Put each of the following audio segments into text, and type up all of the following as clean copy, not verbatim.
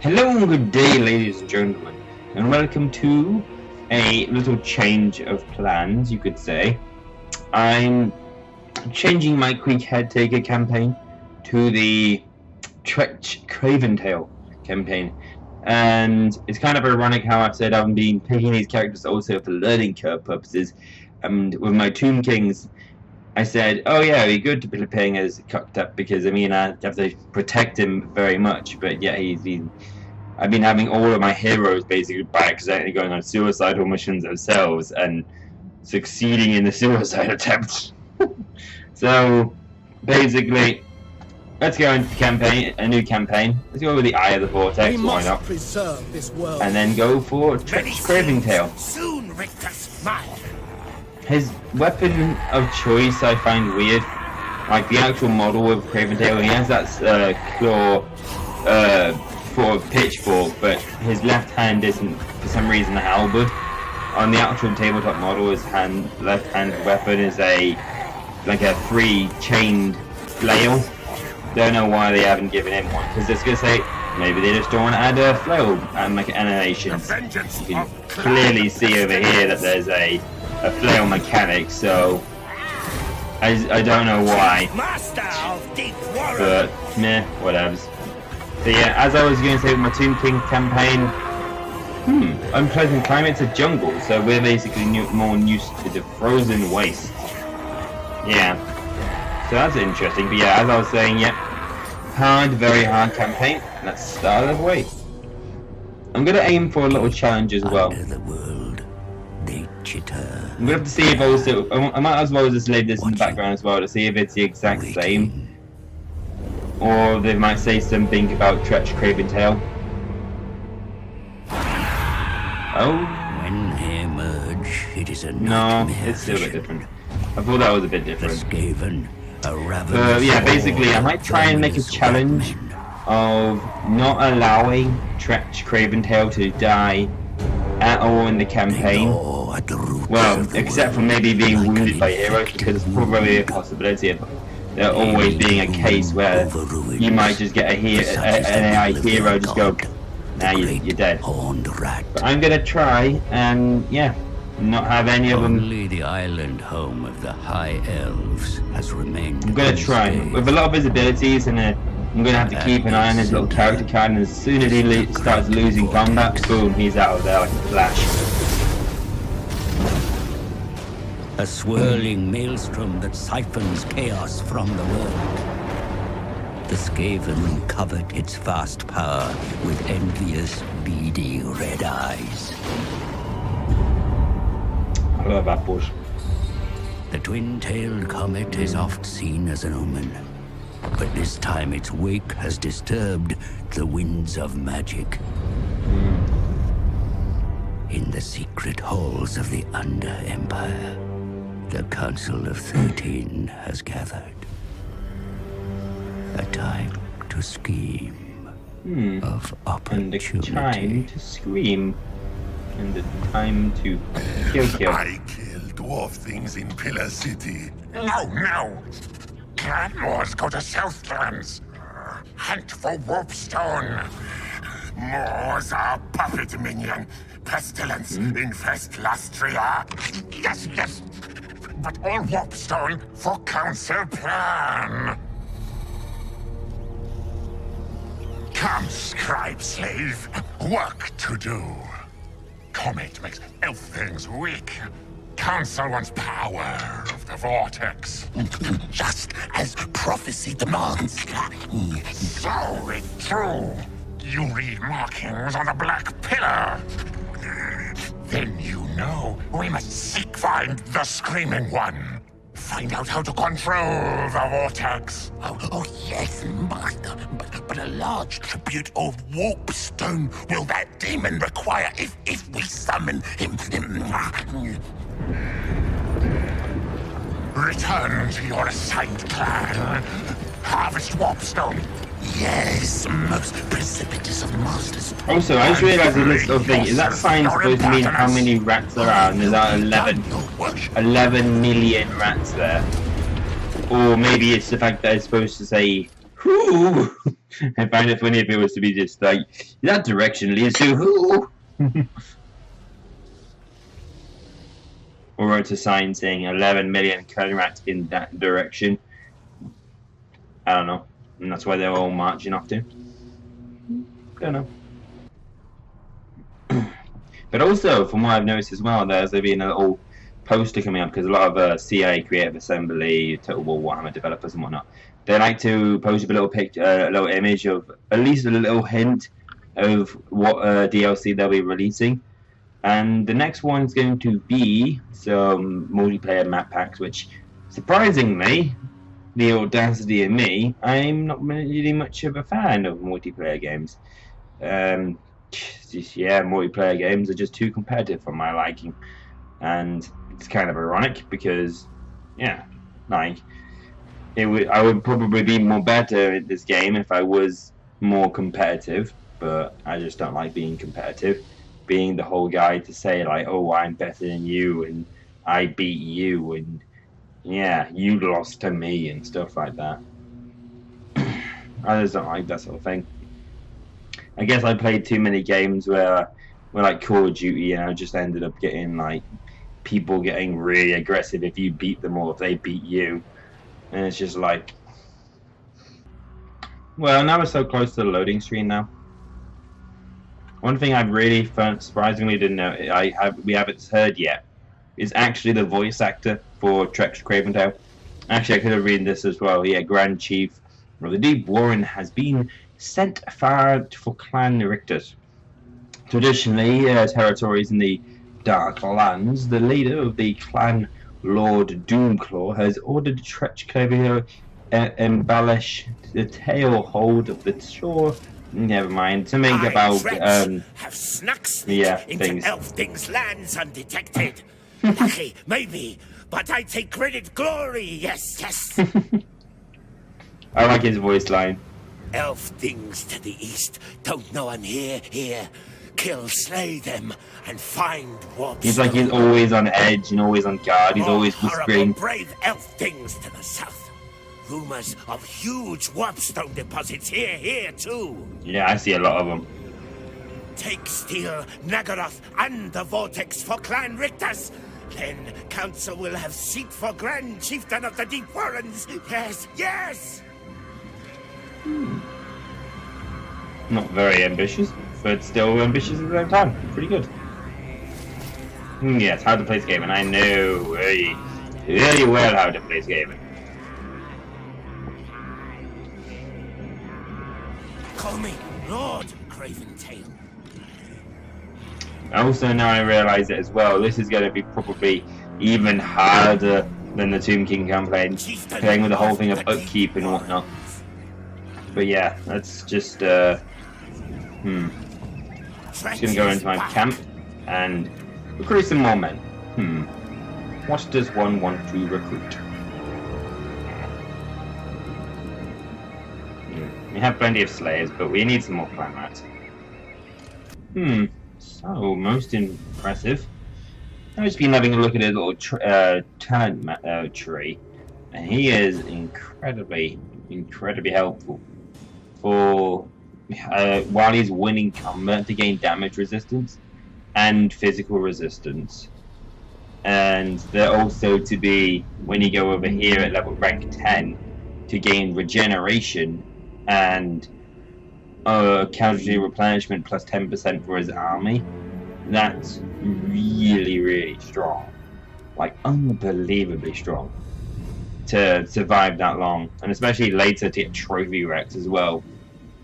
Hello and good day, ladies and gentlemen, and welcome to a little change of plans, you could say. I'm changing my Queek Head Taker campaign to the Tretch Craventail campaign, and it's kind of ironic how I've said I've been picking these characters also for learning curve purposes, and with my Tomb Kings I said, oh yeah, it'd be good to be playing as cocked up because I mean I have to protect him very much, but yeah, I've been having all of my heroes basically by accidentally going on suicidal missions themselves and succeeding in the suicide attempt. So basically, let's go into the campaign, a new campaign. Let's go with the Eye of the Vortex, why not? Preserve this world. And then go for Tretch Craventail. Soon, Richter smile. His weapon of choice I find weird. Like the actual model of Craventail, he has that claw for a pitchfork, but his left hand isn't for some reason a halberd. On the actual tabletop model, his left hand weapon is like a free chained flail. Don't know why they haven't given him one, because it's gonna say maybe they just don't want to add a flail animation. You can clearly see over here that there's a flail mechanic, so I don't know why, but meh, whatevs. So yeah, as I was going to say with my Tomb King campaign, unpleasant climate's a jungle, so we're basically more used to the frozen waste. Yeah, so that's interesting, but yeah, as I was saying, yeah, very hard campaign. Let's start the way. I'm going to aim for a little challenge as well. I'm going to have to see if also, I might as well just leave this in the background as well to see if it's the exact same. Or they might say something about Tretch Craventail. Oh. When they emerge, it is a no, it's still a bit different. I thought that was a bit different. Skaven, yeah, basically, I might try and make a challenge of not allowing Tretch Craventail to die at all in the campaign. Well, except for maybe being wounded by heroes, because there's probably a possibility of there always being a case where you might just get an AI hero just go, nah, you're dead. But I'm gonna try and yeah, not have any of them. Only the island home of the High Elves has remained. I'm gonna try with a lot of his abilities, and I'm gonna have to keep an eye on his little character card. And as soon as he starts losing combat, boom, he's out of there like a flash. A swirling maelstrom that siphons chaos from the world. The Skaven covet its vast power with envious, beady red eyes. I love that bush. The twin-tailed comet is oft seen as an omen, but this time its wake has disturbed the winds of magic. In the secret halls of the Under-Empire, the Council of 13 has gathered. A time to scheme of opportunity. And a time to scream. And a time to kill. I kill dwarf things in Pillar City. No! Clan wars go to Southlands. Hunt for Warpstone. Moors are puppet minion. Pestilence infest Lastria. Yes! But all Warpstone for Council plan. Come, scribe slave. Work to do. Comet makes elf things weak. Council wants power of the Vortex. Just as prophecy demands. So it too. You read markings on the Black Pillar. Then you know we must find the Screaming One. Find out how to control the Vortex. Oh yes, Master. But a large tribute of Warpstone will that demon require if we summon him. Return to your assigned clan. Harvest Warpstone. Yes, most precipitous of masters. Also, I just realised this little thing. Is that sign supposed to mean how many rats there are? And there's like 11 million rats there. Or maybe it's the fact that it's supposed to say, whoo! I find it funny if it was to be just like, that direction leads to who? Or wrote a sign saying 11 million Kelrats in that direction. I don't know. And that's why they're all marching off to. Don't know. But also, from what I've noticed as well, there's been a little poster coming up, because a lot of CA, Creative Assembly, Total War Warhammer developers and whatnot, they like to post a little picture, a little image of at least a little hint of what DLC they'll be releasing. And the next one's going to be some multiplayer map packs, which, surprisingly, the audacity of me, I'm not really much of a fan of multiplayer games. Yeah, multiplayer games are just too competitive for my liking. And it's kind of ironic because, yeah, like, I would probably be more better at this game if I was more competitive, but I just don't like being competitive. Being the whole guy to say like, oh, I'm better than you and I beat you and yeah, you lost to me and stuff like that. I just don't like that sort of thing. I guess I played too many games where like Call of Duty, and I just ended up getting like people getting really aggressive if you beat them or if they beat you, and it's just like, well, now we're so close to the loading screen now. One thing I've really surprisingly didn't know, we haven't heard yet, is actually the voice actor for Trex Cravendale. Actually, I could have read this as well. Yeah, Grand Chief of the Deep Warren has been sent far for Clan Rictus. Traditionally, territories in the Dark Lands, the leader of the clan, Lord Doomclaw, has ordered Trex Cravendale embellish the tail hold of the shore. Never mind. Something about have snuck into things. Elfthing's lands undetected. Lucky, maybe, but I take credit glory. Yes, yes. I like his voice line. Elfthings to the east don't know I'm here. Kill, slay them, and find warp. He's like he's always on edge and always on guard. He's always whispering. Brave Elfthings to the south. Rumors of huge warpstone deposits here too. Yeah, I see a lot of them. Take Steel, Nagaroth, and the Vortex for Clan Rictus. Then Council will have seat for Grand Chieftain of the Deep Warrens. Yes, yes! Not very ambitious, but still ambitious at the same time. Pretty good. Yes, how to play Skaven. I know very, very well how to play Skaven. Call me Lord Craventail. Also, now I realise it as well, this is going to be probably even harder than the Tomb King campaign, playing with the whole thing of upkeep and whatnot. But yeah, that's just, just going to go into my camp and recruit some more men. What does one want to recruit? We have plenty of slayers, but we need some more clan rats. So, most impressive. I've just been having a look at his little tree, and he is incredibly helpful for while he's winning combat to gain damage resistance and physical resistance. And they're also to be, when you go over here at level rank 10, to gain regeneration and casualty replenishment plus 10% for his army. That's really, really strong. Like, unbelievably strong to survive that long. And especially later to get Trophy Rex as well.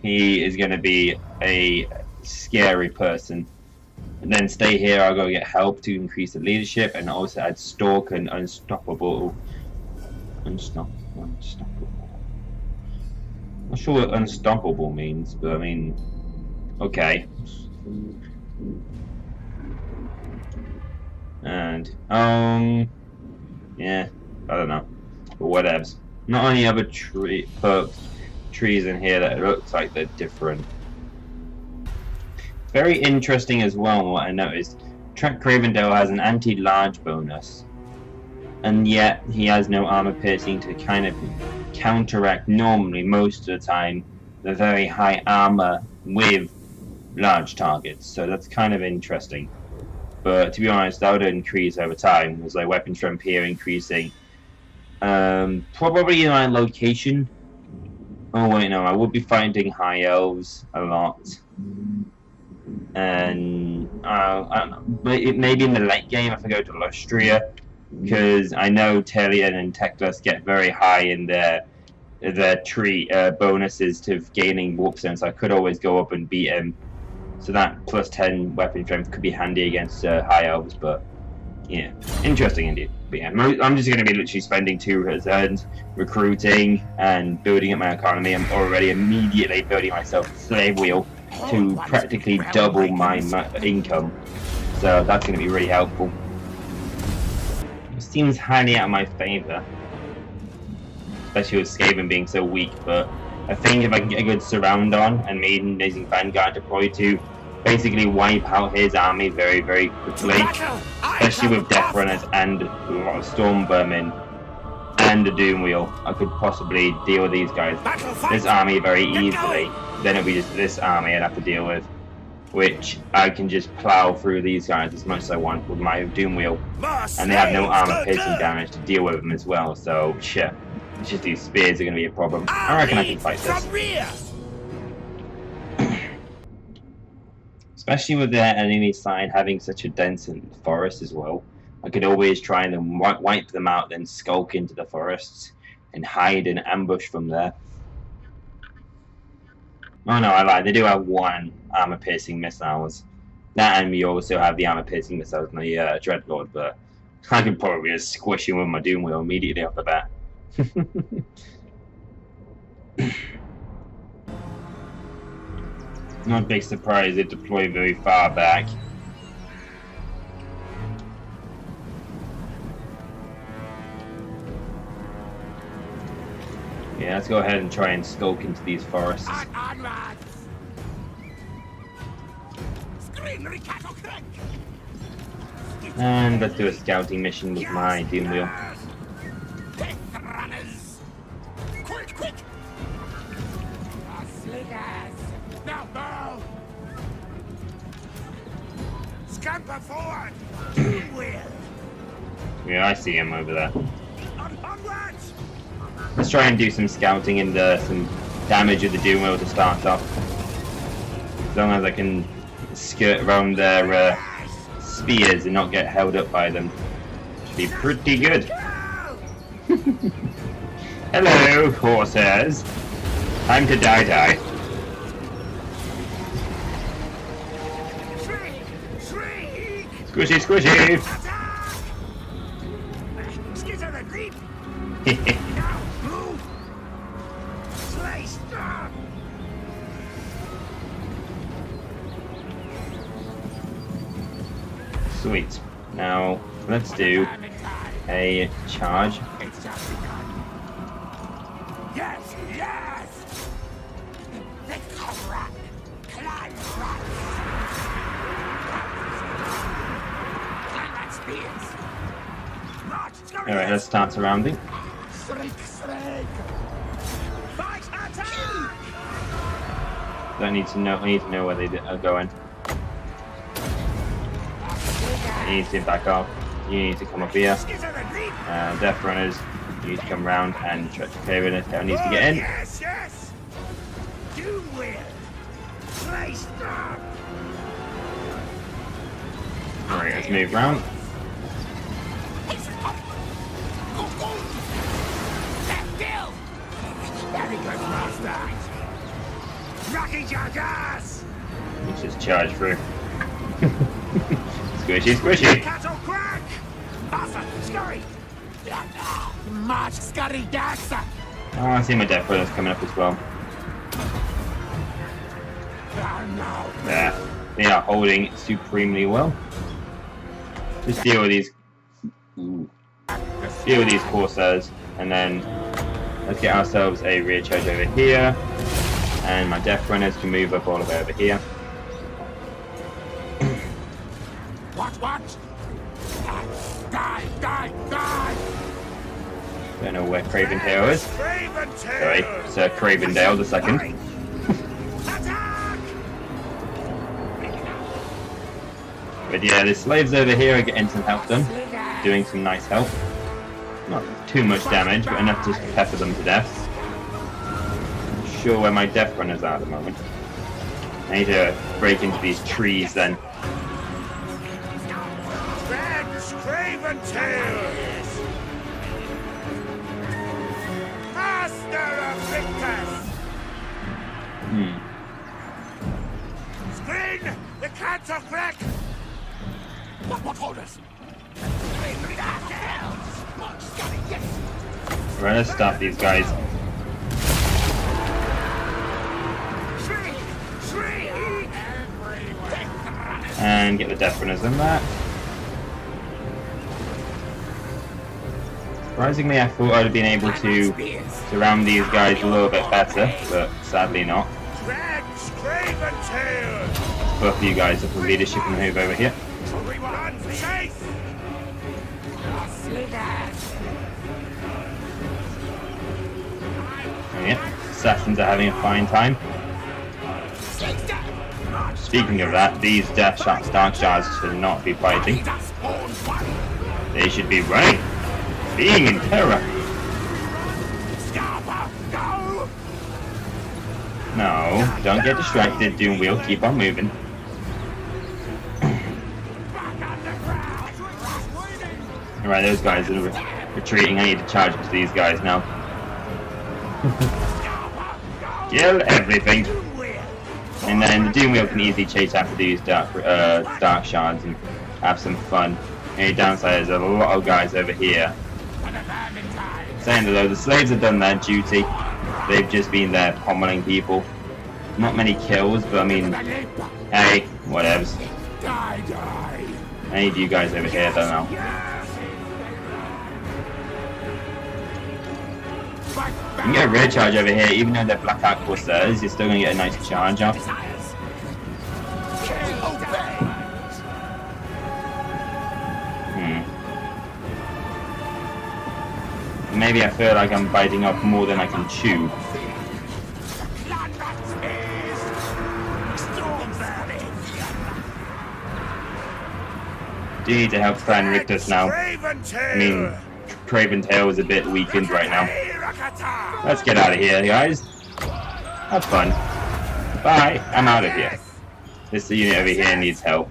He is going to be a scary person. And then stay here, I'll go get help to increase the leadership, and also add Stalk and Unstoppable. Unstoppable. Not sure what unstoppable means, but I mean, okay. And yeah, I don't know, but whatevs. Not any other trees in here that it looks like they're different. Very interesting as well. What I noticed, Trex Cravendale has an anti-large bonus, and yet he has no armor piercing to kind of counteract normally most of the time the very high armor with large targets, so that's kind of interesting. But to be honest, that would increase over time. There's like weapon strength here increasing. Probably in my location. Oh wait, no, I would be finding high elves a lot. And I don't know, maybe in the late game if I go to Lustria, because I know Telian and Teclis get very high in their tree bonuses to gaining warp stone, so I could always go up and beat him. So that plus 10 weapon strength could be handy against high elves, but yeah, interesting indeed. But yeah, I'm just going to be literally spending 2 turns recruiting and building up my economy. I'm already immediately building myself a slave wheel to practically double my income, so that's going to be really helpful. It seems highly out of my favor, especially with Skaven being so weak, but I think if I can get a good surround on and Maiden using Vanguard deployed to basically wipe out his army very, very quickly, especially with Death Runners and a lot of Storm Vermin and a Doom Wheel, I could possibly deal with these guys, this army very easily. Then it'll be just this army I'd have to deal with, which I can just plow through these guys as much as I want with my Doom Wheel, and they have no armor piercing damage to deal with them as well, so shit. It's just these spears are going to be a problem. I reckon I can fight this. Especially with their enemy side having such a dense forest as well. I could always try and wipe them out, then skulk into the forests and hide and ambush from there. Oh no, I lied. They do have 1 armor-piercing missiles. That, and we also have the armor-piercing missiles in the Dreadlord, but I could probably just squish him with my Doom Wheel immediately off the bat. Not a big surprise they deploy very far back. Yeah, let's go ahead and try and skulk into these forests. And let's do a scouting mission with my Doom Wheel. Scamper forward! Yeah, I see him over there. Let's try and do some scouting and some damage with the Doom Wheel to start off. As long as I can skirt around their spears and not get held up by them, should be pretty good. Hello, Corsairs. Time to die. Squishy, squishy! Sweet. Now, let's do a charge. Yes, yes! Alright, let's start surrounding. I need to know where they are going. You need to back off. You need to come up here. Death Runners, you need to come around and try to favor it. That needs to get in. Yes, yes! Do it! Play stop! Alright, let's move around. Very good, master! Rocky Jackass! Let's just charge through. Squishy, squishy! Cattle crack! Bassa, scurry! March, scurry, dancer! Oh, I see my Death Runners coming up as well. Yeah, they are holding supremely well. Just deal with these. Deal with these Corsairs, and then let's get ourselves a rear charge over here, and my Death Runners can move up all the way over here. What? Die! Don't know where Cravendale is. Sorry, Sir Cravendale the second. But yeah, the slaves over here are getting some help done. Doing some nice help. Not too much damage, but enough just to pepper them to death. Not sure where my death runners are at the moment. I need to break into these trees then. Skaven tails! Master of Victus! Screen! The cats of Queek! What orders? Right, let's stop these guys. And get the death runners in that. Surprisingly, I thought I'd have been able to surround these guys a little bit better, but sadly not. Both of you guys up for leadership and move over here. Oh yeah, assassins are having a fine time. Speaking of that, these dark shards should not be fighting. They should be running, being in terror. No, don't get distracted, Doom Wheel, keep on moving. Alright, those guys are retreating. I need to charge into these guys now. Kill everything. And then the Doom Wheel can easily chase after these dark shards and have some fun. The only downside is there's a lot of guys over here. Saying that though, the slaves have done their duty. They've just been there pommeling people. Not many kills, but I mean, hey, whatevs. I need you guys over here though now. You can get a red charge over here, even though they're Black Ark Corsairs, you're still going to get a nice charge off. Maybe I feel like I'm biting off more than I can chew. Do need to help Clan Rictus now. I mean, Craven Tail is a bit weakened right now. Let's get out of here, guys. Have fun. Bye. I'm out of here. This unit over here needs help.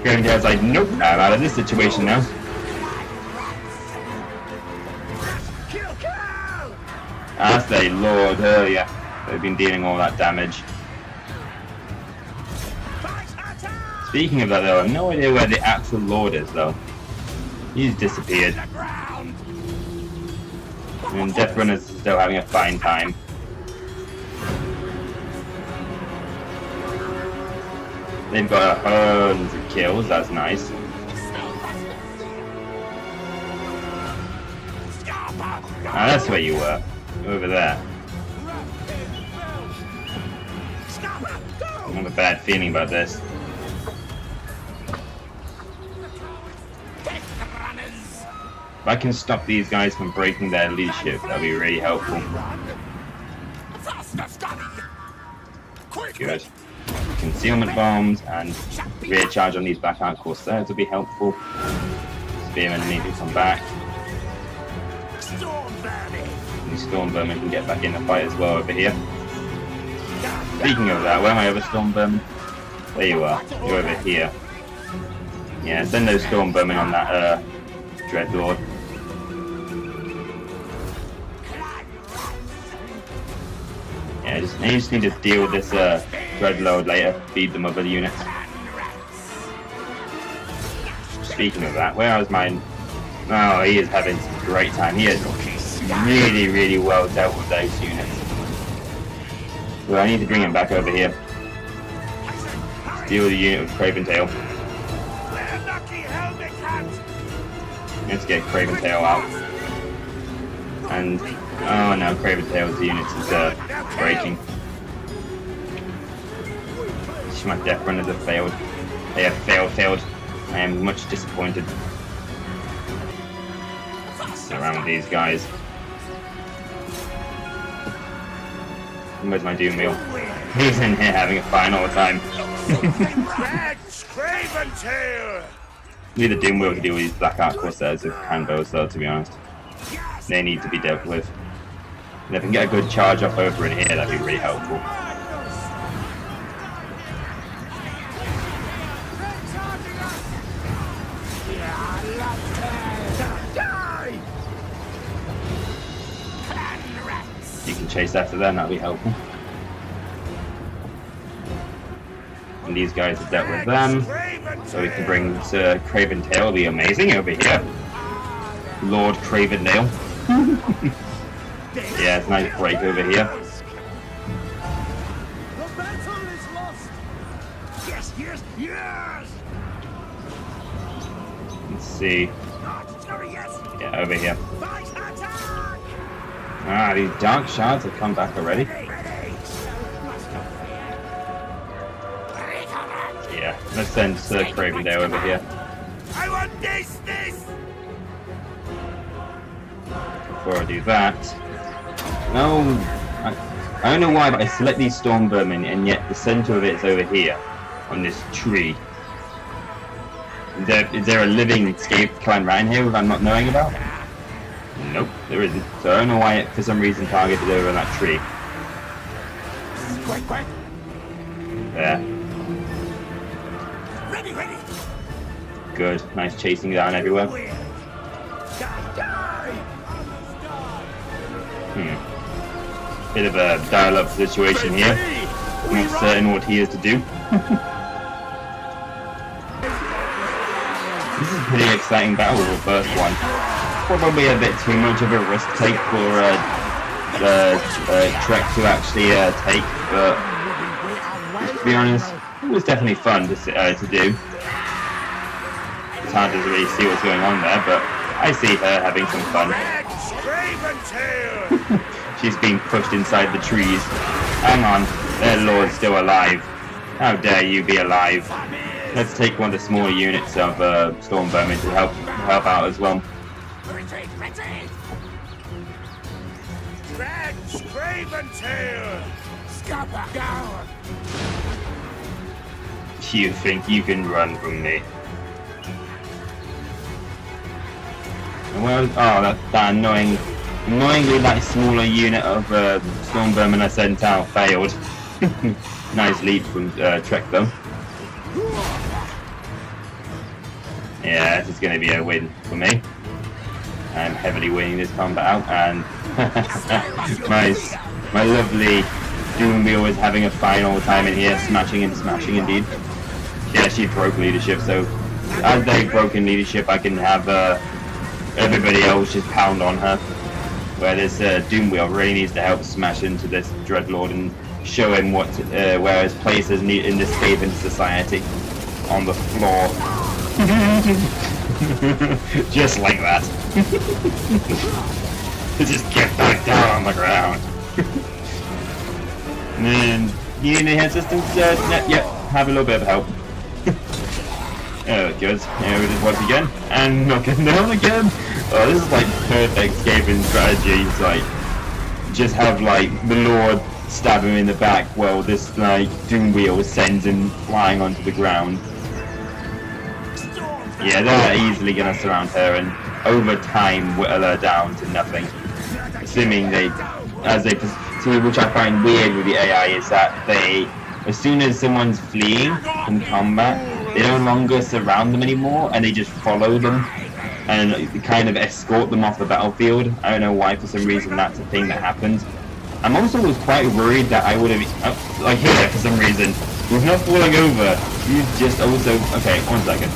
Craven Tail's like, nope, I'm out of this situation now. As they lured earlier, they've been dealing all that damage. Speaking of that though, I have no idea where the actual Lord is though. He's disappeared. And Death Runners are still having a fine time. They've got hundreds of kills, that's nice. Ah, that's where you were. Over there. I have a bad feeling about this. If I can stop these guys from breaking their leadership, that'll be really helpful. Good. Concealment bombs and rear charge on these Black Ark Corsairs will be helpful. Spearmen need to come back. And Stormvermin can get back in the fight as well over here. Speaking of that, where am I over Stormvermin? There you are. You're over here. Yeah, send those Stormvermin on that Dreadlord. Yeah, I just need to deal with this Dreadlord later, feed them other units. Speaking of that, where is mine? Oh, he is having some great time. He is really, really well dealt with those units. Well, I need to bring him back over here. Let's deal with the unit with Craven Tail. Let's get Craven Tail out. And, oh no, Craven Tail's units is breaking. My Death Runners have failed. They have failed. I am much disappointed. Surround these guys. Where's my Doom Wheel? He's in here having a fine old time. That's Craven Tail! Need the Doom Wheel to deal with these Black Arc Corsairs with handbows, though, to be honest. They need to be dealt with. And if I can get a good charge up over in here, that'd be really helpful. You can chase after them, that'd be helpful. And these guys have dealt with them. So we can bring Craven Tail, be amazing over here. Lord Craven Tail. Yeah, it's a nice break over here. Let's see. Yeah, over here. Ah, these dark shards have come back already. Yeah, let's send Sir Craven Tail over here. I want this! Before I do that, no, I don't know why, but I select these storm vermin, and yet the center of it is over here, on this tree. Is there a living Skaven clan around here that I'm not knowing about? Nope, there isn't. So I don't know why it, for some reason, targeted over that tree. Quick! There. Ready! Good. Nice chasing down everywhere. Bit of a dial-up situation here. Not certain what he is to do. This is a pretty exciting battle, the first one. Probably a bit too much of a risk take for Trek to actually take, but to be honest, it was definitely fun to do. It's hard to really see what's going on there, but I see her having some fun. She's being pushed inside the trees. Hang on, their lord's still alive. How dare you be alive? Let's take one of the smaller units of storm vermin to help out as well. You think you can run from me? Well, oh, that annoyingly that smaller unit of storm vermin I sent out failed. Nice lead from Trek though. Yeah, this is going to be a win for me. I'm heavily winning this combat out, and my lovely Doom Wheel is having a fine old time in here, smashing and smashing indeed. Yeah, she broke leadership, so as they've broken leadership, I can have everybody else just pound on her. Where this Doom Wheel really needs to help smash into this Dreadlord and show him where his place is in this Skaven society. On the floor. Just like that. Just get back down on the ground. And you need any assistance? Yep, have a little bit of help. Oh, good. Here it is once again. And knock it down again. Oh, this is like perfect Skaven strategy. It's like, just have like the Lord stab him in the back while this like Doom Wheel sends him flying onto the ground. Yeah, they're easily gonna surround her and over time whittle her down to nothing. Assuming which I find weird with the AI is that as soon as someone's fleeing from combat, they no longer surround them anymore and they just follow them and kind of escort them off the battlefield. I don't know why, for some reason that's a thing that happens. I'm also was quite worried that I would have, like here for some reason, he's not falling over, he's just also, okay, 1 second.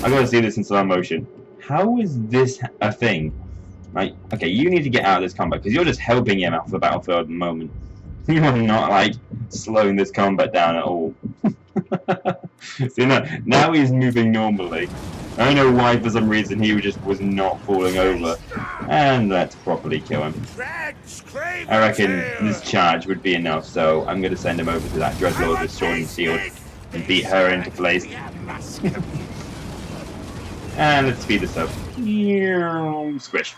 I gotta see this in slow motion. How is this a thing? Like, okay, you need to get out of this combat because you're just helping him off the battlefield at the moment. You're not like slowing this combat down at all. See, now he's moving normally. I don't know why, for some reason he just was not falling over. And let's properly kill him. I reckon this charge would be enough, so I'm gonna send him over to that Dreadlord with Sword and Shield and beat her into place. And let's speed this up. Squish.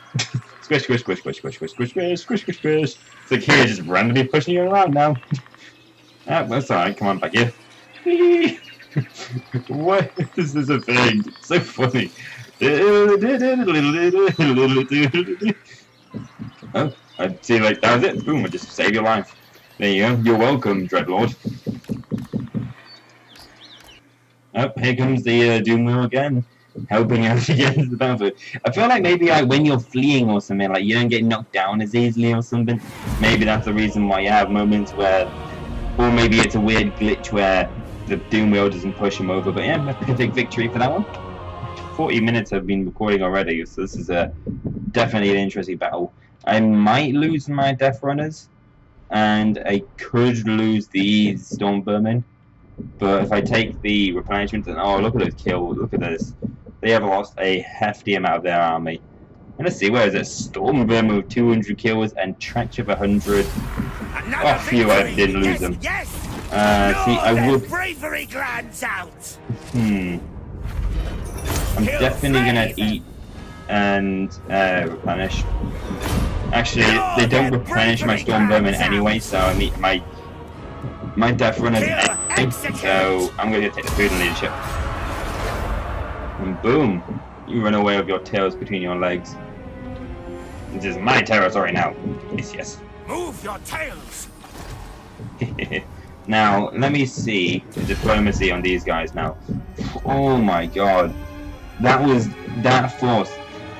Squish, squish, squish, squish, squish, squish, squish, squish, squish, squish, squish. It's like here, just randomly pushing you around now. Ah, that's alright. Come on, back here. What? This is a thing. It's so funny. Oh, I see. Like that was it. Boom! I just saved your life. There you go. You're welcome, Dreadlord. Oh, here comes the Doom Wheel again, helping out against the battlefield. I feel like maybe like when you're fleeing or something, like you don't get knocked down as easily or something. Maybe that's the reason why you have moments where, or maybe it's a weird glitch where the Doom Wheel doesn't push him over. But yeah, a perfect victory for that one. 40 minutes I've been recording already, so this is definitely an interesting battle. I might lose my Death Runners, and I could lose the Storm Vermin. But if I take the replenishment, and oh, look at those kills, look at this. They have lost a hefty amount of their army. And let's see, where is it? Storm Vermin with 200 kills and Trench of 100. Oh, phew, I didn't lose them. Yes. See, I would. Bravery glands out. I'm definitely gonna eat and replenish. Actually, they don't replenish my Storm Vermin anyway, so I mean my Death Runners anyway, so I'm gonna take the food and leadership. And boom, you run away with your tails between your legs. This is my territory now. Yes, yes. Move your tails. Now, let me see the diplomacy on these guys now. Oh my god. That force.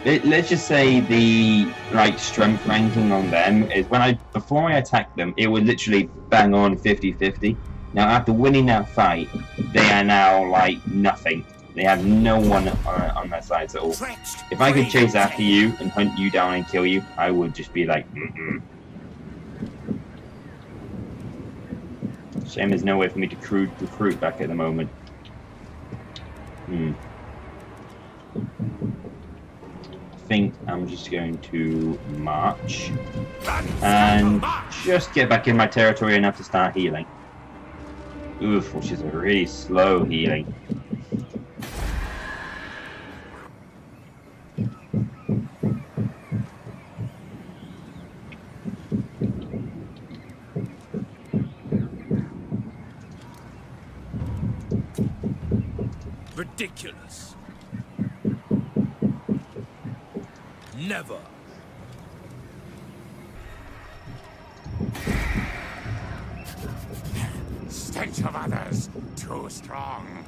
Let's just say the strength ranking on them is before I attacked them, it was literally bang on 50-50. Now after winning that fight, they are now like nothing. They have no one on their sides at all. If I could chase after you and hunt you down and kill you, I would just be like, Shame there's no way for me to recruit back at the moment. I think I'm just going to march and just get back in my territory enough to start healing. Oof, which is a really slow healing. Ridiculous. Never. Stench of others, too strong.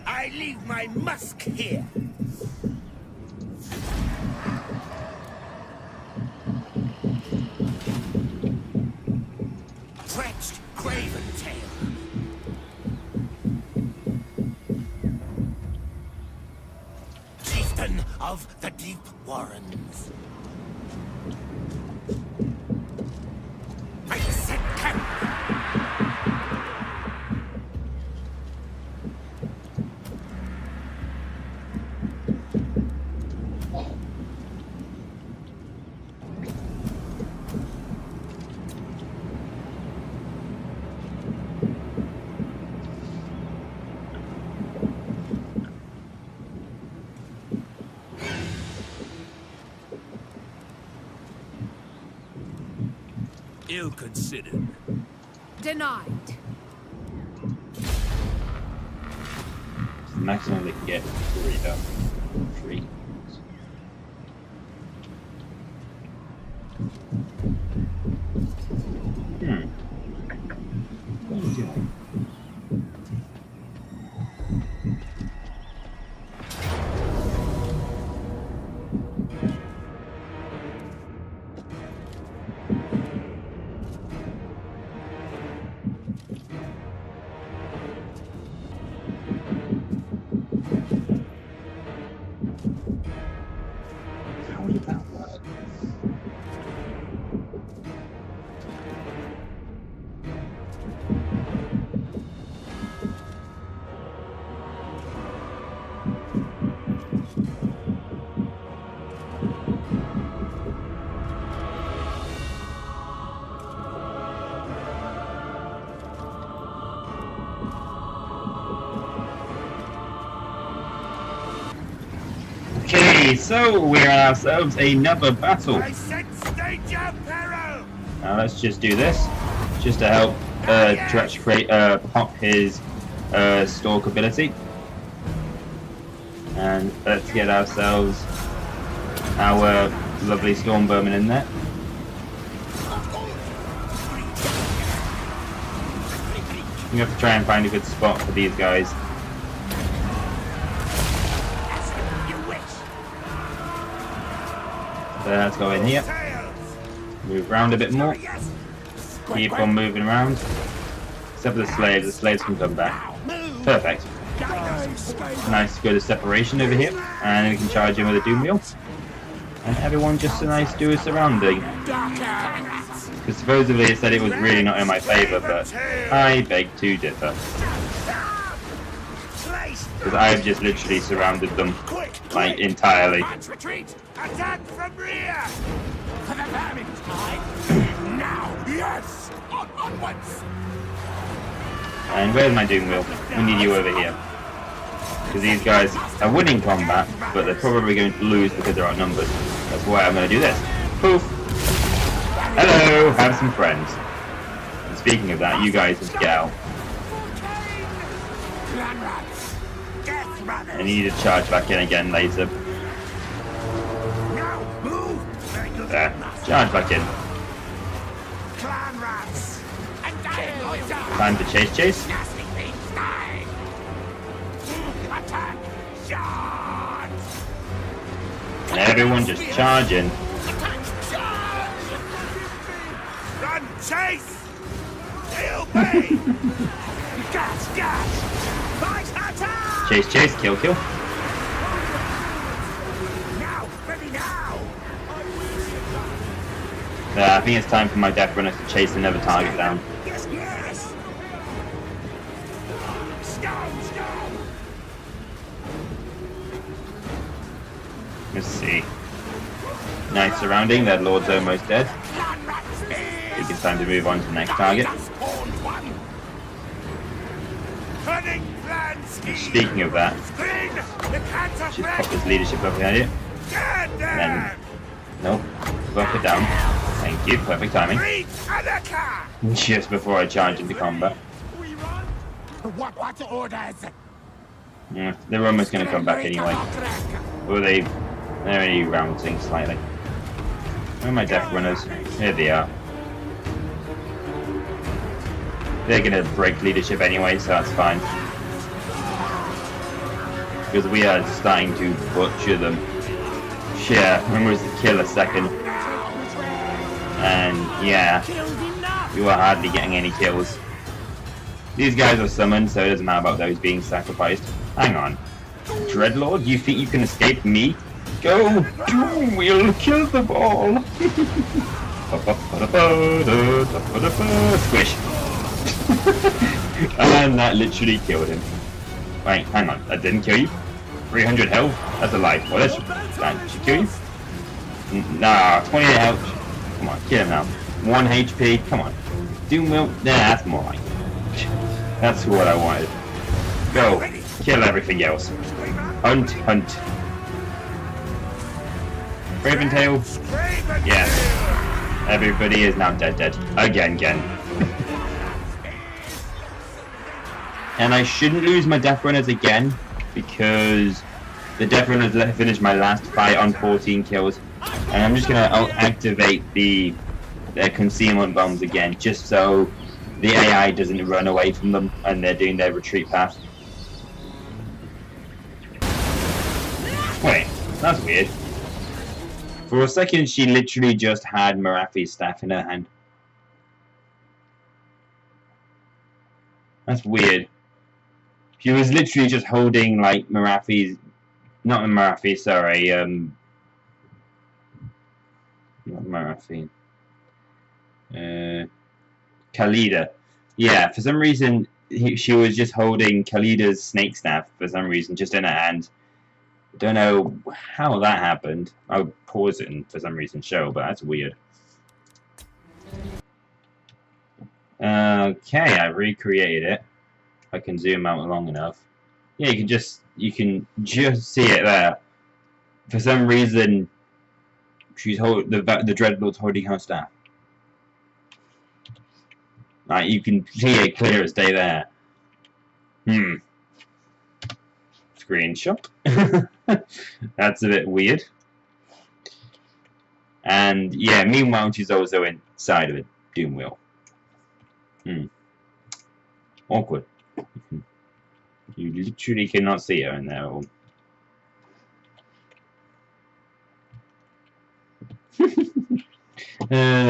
I leave my musk here. Stretched Craven tail. Chieftain of the Deep Warrens. I set camp. Ill-considered. Denied. The maximum they can get is 3 though. 3. What are you doing? Okay, so we're on ourselves another battle. I sense danger, peril! Now let's just do this, just to help Dretch create pop his stalk ability. And let's get ourselves our lovely Stormbowman in there. We have to try and find a good spot for these guys. So let's go in here. Move around a bit more. Keep on moving around. Except for the slaves can come back. Perfect. Nice good separation over here. And we can charge in with a Doom Wheel. And everyone just a nice do a surrounding. Because supposedly it said it was really not in my favour, but I beg to differ. Because I've just literally surrounded them, like, entirely. Attack from rear! For the vermin's time! Now, yes! Onwards! And where's my Doom Wheel? We need you over here. Because these guys are winning combat, but they're probably going to lose because they're outnumbered. That's why I'm going to do this. Poof! Hello! Have some friends. And speaking of that, you guys have to get out. I need to charge back in again later. There. Charge back in. Time to chase. And everyone just charge in. Run, chase! They obey! Gas! Fight, attack! Chase, kill. Now, ready now! I think it's time for my Death Runners to chase another target down. Yes! Stone! Let's see. Nice surrounding, that Lord's almost dead. I think it's time to move on to the next target. Speaking of that, just pop his leadership up behind it. And then, nope, buff it down. Thank you, perfect timing. Just before I charge into combat. What orders? Yeah, they're almost going to come back anyway. Or they're only rounding slightly. Where are my Death Runners? Here they are. They're going to break leadership anyway, so that's fine. Because we are starting to butcher them. Yeah, remember to kill a second. And yeah, we were hardly getting any kills. These guys are summoned, so it doesn't matter about those being sacrificed. Hang on. Dreadlord, you think you can escape me? Go! Doom Wheel, kill them all! Squish! And that literally killed him. Wait, hang on, that didn't kill you? 300 health? That's a lie. Well, that should kill you? Nah, 28 health. Come on, kill him now. 1 HP, come on. Doom Wheel, nah, that's more like it. That's what I wanted. Go, kill everything else. Hunt. Raventail? Yes. Everybody is now dead. Again. And I shouldn't lose my Death Runners again, because the Death Runners finished my last fight on 14 kills. And I'm just going to activate their concealment bombs again, just so the AI doesn't run away from them and they're doing their retreat path. Wait, that's weird. For a second, she literally just had Marafi's staff in her hand. That's weird. She was literally just holding, like, Marafi's... Not Marafi, sorry, not Marafi. Khalida. Yeah, for some reason, she was just holding Khalida's snake staff, for some reason, just in her hand. Don't know how that happened. I'll pause it and for some reason show, but that's weird. Okay, I recreated it. I can zoom out long enough. Yeah, you can just see it there. For some reason, she's the Dreadlord's holding her staff. Like, you can see it clear as day there. Screenshot. That's a bit weird. And yeah, meanwhile she's also inside of a doom wheel. Awkward. You literally cannot see her in there.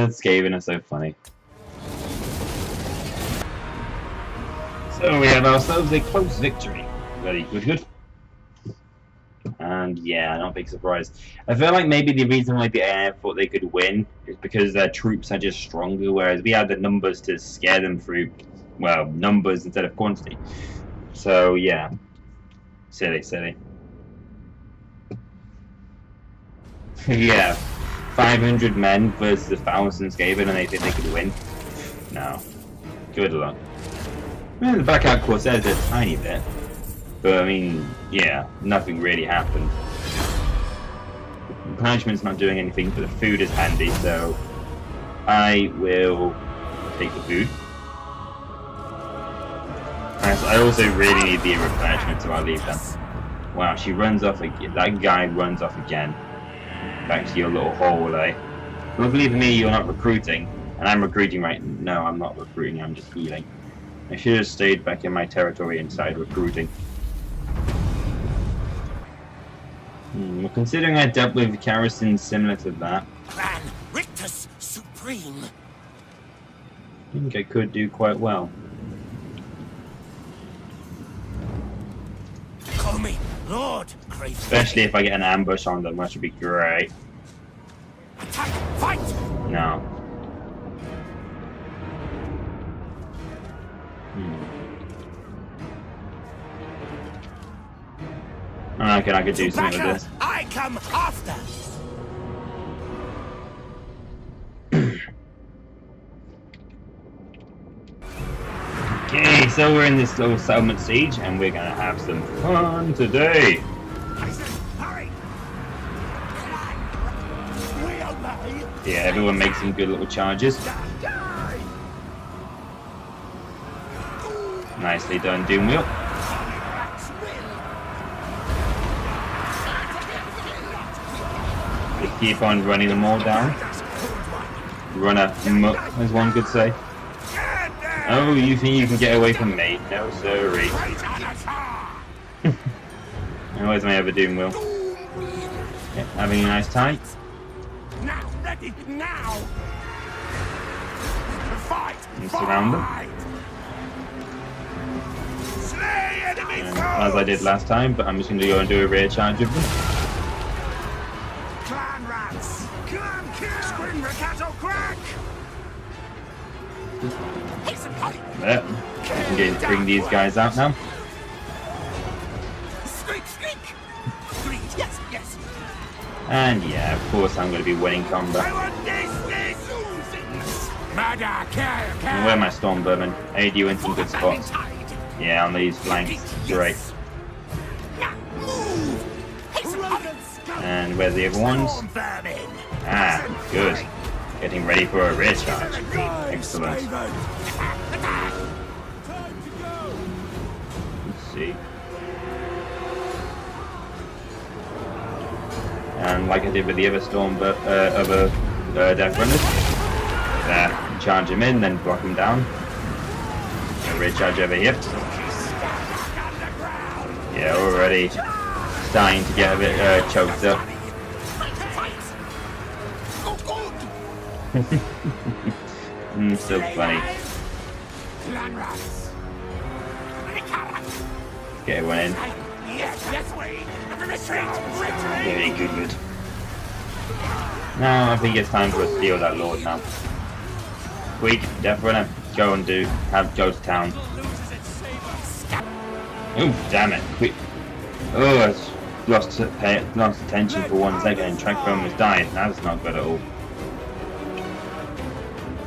Skaven are so funny. So we have ourselves a close victory. Very good. And yeah, not a big surprise. I feel like maybe the reason why the AI thought they could win is because their troops are just stronger, whereas we had the numbers to scare them through, well, numbers instead of quantity. So yeah, silly. Yeah, 500 men versus 1,000 Skaven, and they think they could win. No, good luck. Well, the back out Corsairs a tiny bit. But I mean, yeah, nothing really happened. The punishment's not doing anything, but the food is handy, so I will take the food. I also really need the replenishment, so I'll leave them. Wow, she runs off again. That guy runs off again. Back to your little hole, eh? Luckily for me, you're not recruiting, and I'm recruiting right. No, I'm not recruiting. I'm just healing. I should have stayed back in my territory inside recruiting. Well, considering I dealt with garrisons similar to that, Clan Rictus Supreme. I think I could do quite well. Call me Lord Crave. Especially if I get an ambush on them, that should be great. Attack! Fight! No. I reckon I could do something with this. I come after. Okay, so we're in this little settlement siege, and we're gonna have some fun today. Hurry! We obey. Yeah, everyone makes some good little charges. Die! Nicely done, Doomwheel. Just keep on running them all down. Run a muck, as one could say. Oh, you think you can get away from me? No, sorry. Where's my other Doomwheel? Yeah, having a nice time. Now, ready, now! Fight! And surround them. Slay enemy As I did last time, but I'm just going to go and do a rear charge of them. Clan rats! Clan kill! Scream Ricato crack! There. I can bring these guys out now. Squeak, squeak! Please, yes, yes! And yeah, of course I'm going to be winning combat. I want this! Murder, kill, And where are my Stormbowmen? Aid you in some good spots. Yeah, on these flanks. Great. And where's the other ones? Ah, good. Getting ready for a rear charge. Excellent. Let's see. And like I did with the other Death Runners, charge him in, then block him down. A rear charge over here. Yeah, already starting to get a bit choked up. So funny. Get everyone in. Very good. Now I think it's time for us to steal that Lord now. Queek, Death Runner, go and go to town. Oh, damn it. Queek. Oh, I lost attention for 1 second and Trackbone was dying. That's not good at all.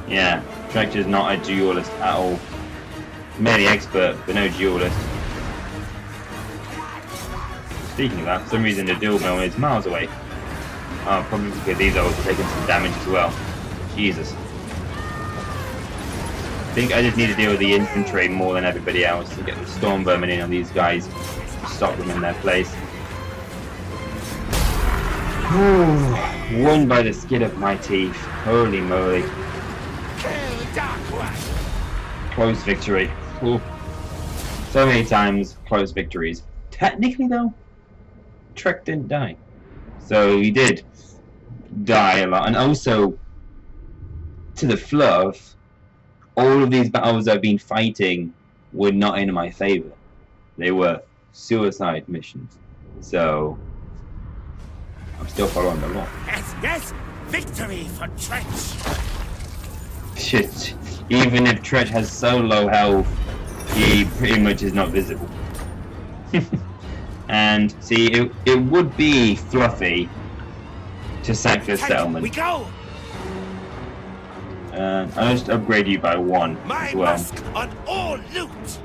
Yeah, Tractor's not a duelist at all. Merely expert, but no duelist. Speaking of that, for some reason the dual mill is miles away. Oh, probably because these are also taking some damage as well. Jesus. I think I just need to deal with the infantry more than everybody else to get the storm vermin in on these guys. Stop them in their place. Won by the skin of my teeth. Holy moly. Close victory. Ooh. So many times, close victories. Technically though, Trek didn't die. So he did die a lot. And also, to the fluff, all of these battles I've been fighting were not in my favor. They were suicide missions. So I'm still following the law. Yes, yes! Victory for Trench! Shit. Even if Tretch has so low health, he pretty much is not visible. And see, it would be fluffy to sack this settlement. We go! I'll just upgrade you by 1 My as well. musk on all loot!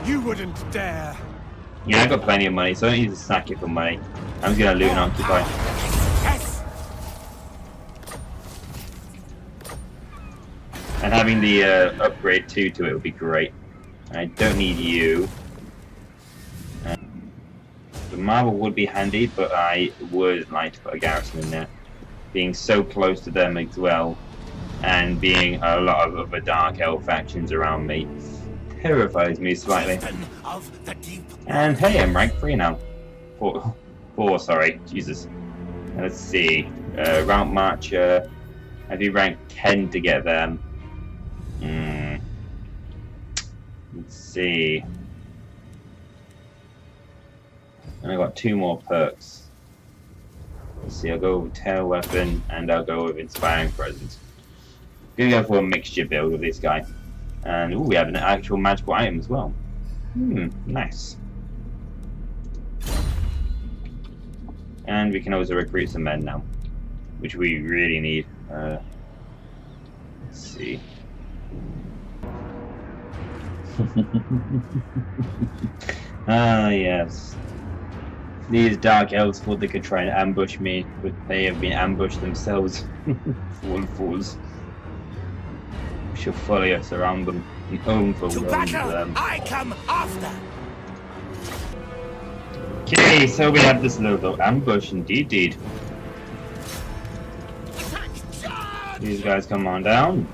You wouldn't dare. Yeah, I got plenty of money, so I don't need to sack it for money. I'm just gonna loot and occupy. Yes! And having the upgrade 2 to it would be great. I don't need you. The marble would be handy, but I would like to put a garrison in there. Being so close to them as well, and being a lot of other dark elf factions around me, terrifies me slightly. Of the deep. And hey, I'm rank 3 now. 4, sorry, Jesus. Let's see. Route Marcher. I do rank 10 to get them. Let's see. And I got 2 more perks. Let's see, I'll go with Tail Weapon and I'll go with Inspiring Presence. Gonna go for a mixture build with this guy. And ooh, we have an actual magical item as well. Nice. And we can also recruit some men now, which we really need. Let's see. Ah, yes. These dark elves thought they could try and ambush me, but they have been ambushed themselves. Fools. We shall fully surround them and To battle, them. I come after! Okay, so we have this little ambush indeed. These guys come on down.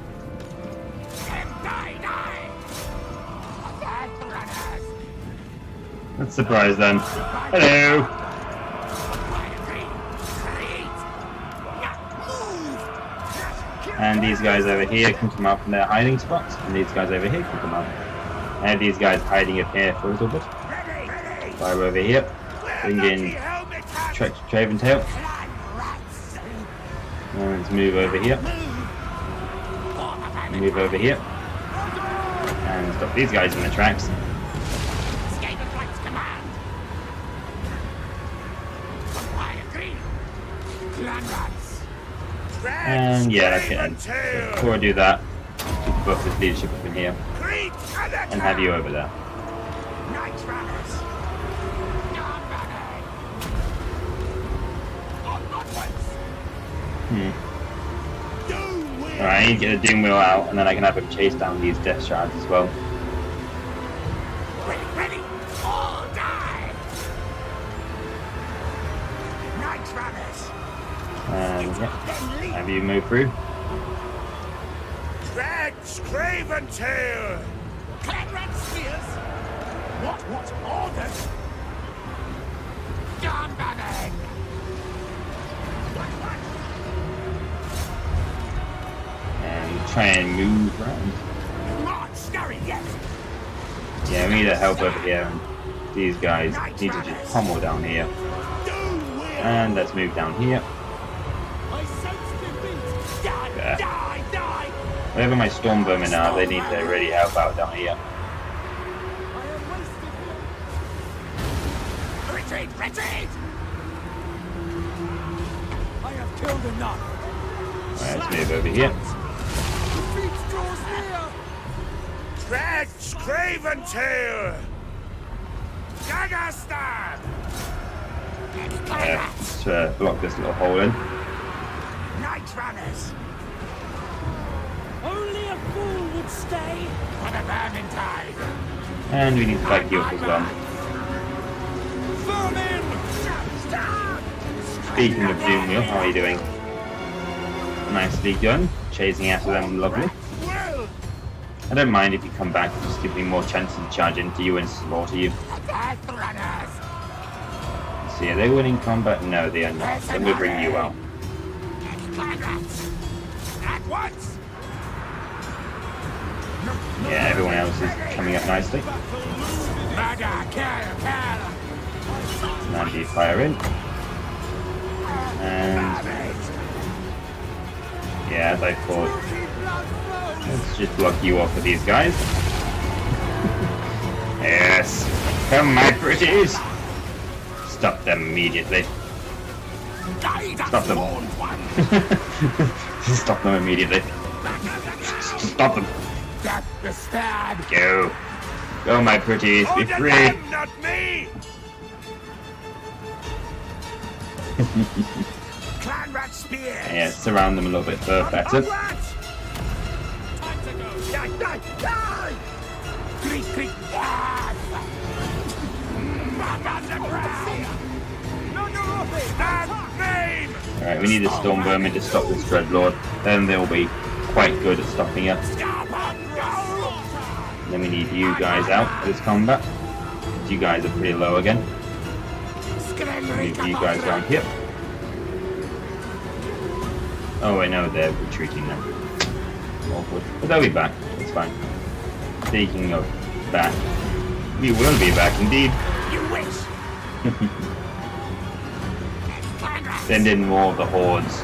Let's surprise them. Hello! And these guys over here can come out from their hiding spots, and these guys over here can come out. I have these guys hiding up here for a little bit. Fire over here. Bring in Traven Tail. And let's move over here. Move over here. And stop these guys in the tracks. And yeah, that's it. Before I do that, just buff this leadership up in here. And have you over there. Alright, I need to get the Doom Wheel out, and then I can have him chase down these Death Shards as well. Ready, all die! Night Rabbit! And yeah, have you move through. Dredge, Craven Tail! Clanrat Spears! What orders? John Bannon! And try and move around. March, scurry, yes! Yeah, we need a help over here. And these guys need to just pummel down here. And let's move down here. There. Wherever my storm vermin are, they need to really help out down here. Retreat, retreat! I have killed enough. Alright, let's move over here. Defeat draws near. Dredge, Craven Tail! Dagger stab! Let's block this little hole in. Night runners! Only a fool would stay. For the Vermintide! And we need to back you up as well. Vermin! Speaking of Doomwheel, how are you doing? Nicely done. Chasing after them, lovely. I don't mind if you come back, just give me more chances to charge into you and slaughter you. Death runners! See, are they winning combat? No, they are not. Then we'll bring you out. At once! Yeah, everyone else is coming up nicely. Murder, kill, kill! Andy, fire in. And yeah, as I thought, let's just block you off with these guys. Yes, come my pretties! Stop them immediately. Stop them. Stop them immediately. Stop them. Go. Go, my pretties, be free. Them, not me! Clan rat spears! Yeah, surround them a little bit better. Die, die, die! Creak, creak, death! Stand name! Alright, we need a storm vermin to stop this dreadlord. Then they'll be quite good at stopping us. Then we need you guys out for this combat. You guys are pretty low again. Move you guys down here. Oh wait, no, they're retreating now. Awkward. But they'll be back. It's fine. Speaking of back, we will be back indeed. You wish! Send in more of the hordes.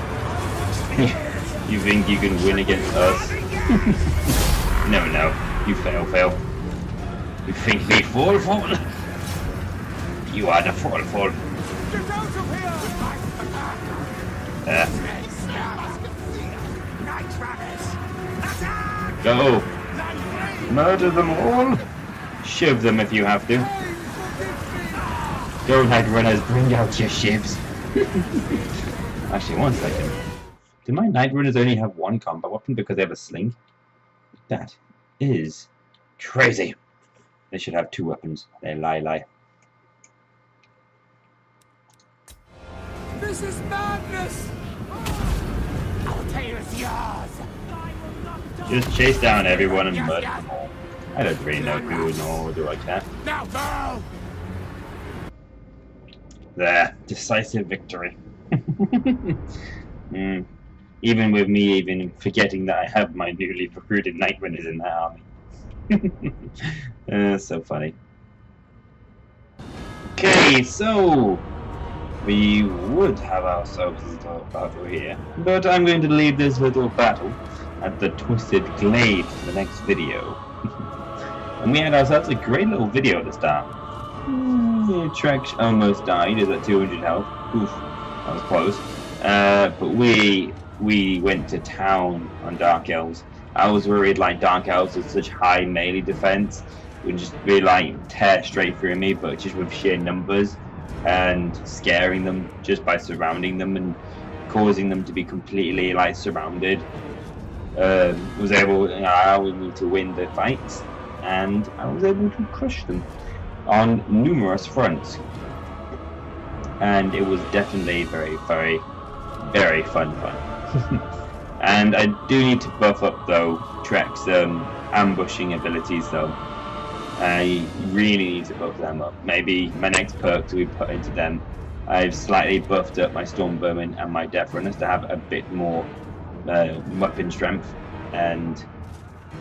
You think you can win against us? No, no. You fail. You think me fall? You are the fall. Get out of here! Night runners! Attack! Go! Murder them all! Shiv them if you have to. Go, Night Runners, bring out your shivs. Actually, one second. Do my Night Runners only have one combat weapon because they have a sling? That is crazy. They should have two weapons. They lie. This is madness! Our tale is yours! Just chase down everyone and murder them all. I don't really know who nor do I care. Now go! There, decisive victory. Even with me even forgetting that I have my newly recruited Night Runners in the army. So funny. Okay, so we would have ourselves a little battle here, but I'm going to leave this little battle at the Twisted Glade for the next video. And we had ourselves a great little video at the start. Trex almost died, is at 200 health. Oof, that was close. But we went to town on Dark Elves. I was worried like Dark Elves with such high melee defense would just be like tear straight through me, but just with sheer numbers and scaring them just by surrounding them and causing them to be completely like surrounded. Was able, I would need to win the fights, and I was able to crush them on numerous fronts. And it was definitely very fun. And I do need to buff up though Trek's ambushing abilities though. I really need to buff them up. Maybe my next perk to be put into them. I've slightly buffed up my Storm Vermin and my Death Runners to have a bit more weapon strength, and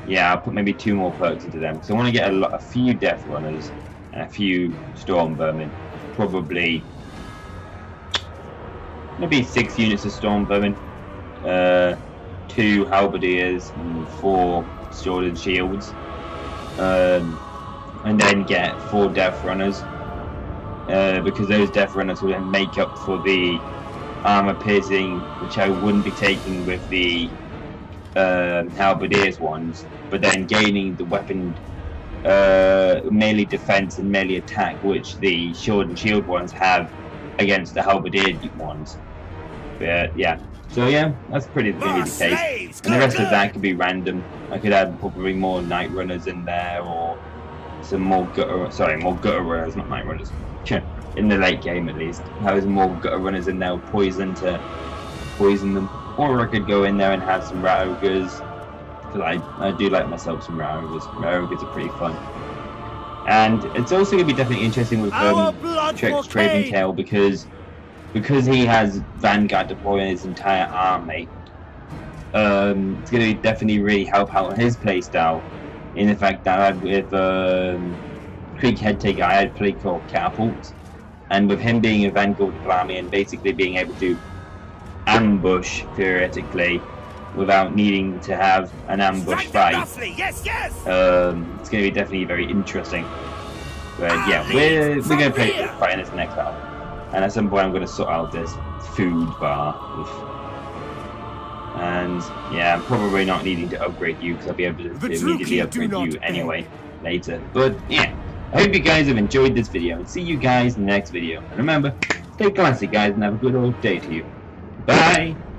yeah, I'll put maybe 2 more perks into them. So I want to get a few Death Runners and a few Storm Vermin. Probably maybe 6 units of Storm Vermin, 2 Halberdiers and 4 Sword and Shields, and then get 4 Death Runners, because those Death Runners will then make up for the armor piercing, which I wouldn't be taking with the Halberdiers ones, but then gaining the weapon melee defense and melee attack, which the sword and shield ones have against the halberdier ones. But yeah, so yeah, that's pretty gonna be the case. And the rest of that could be random. I could add probably more night runners in there, or some more more gutter runners, not night runners. In the late game at least, have some more gutter runners in there with poison to poison them. Or I could go in there and have some rat ogres, because I do like myself some rat ogres. Rat ogres are pretty fun. And it's also going to be definitely interesting with Traventail, because he has Vanguard deploying his entire army. It's going to definitely really help out his playstyle, in the fact that with Queek Headtaker I had play called Catapult, and with him being a Vanguard army and basically being able to ambush theoretically without needing to have an ambush fight. Yes, yes. It's going to be definitely very interesting. But yeah, we're going to play fight in this next battle, and at some point I'm going to sort out this food bar. And yeah, I'm probably not needing to upgrade you because I'll be able to immediately upgrade you anyway later. But yeah, I hope you guys have enjoyed this video, and see you guys in the next video. And remember, stay classy guys, and have a good old day to you. Bye!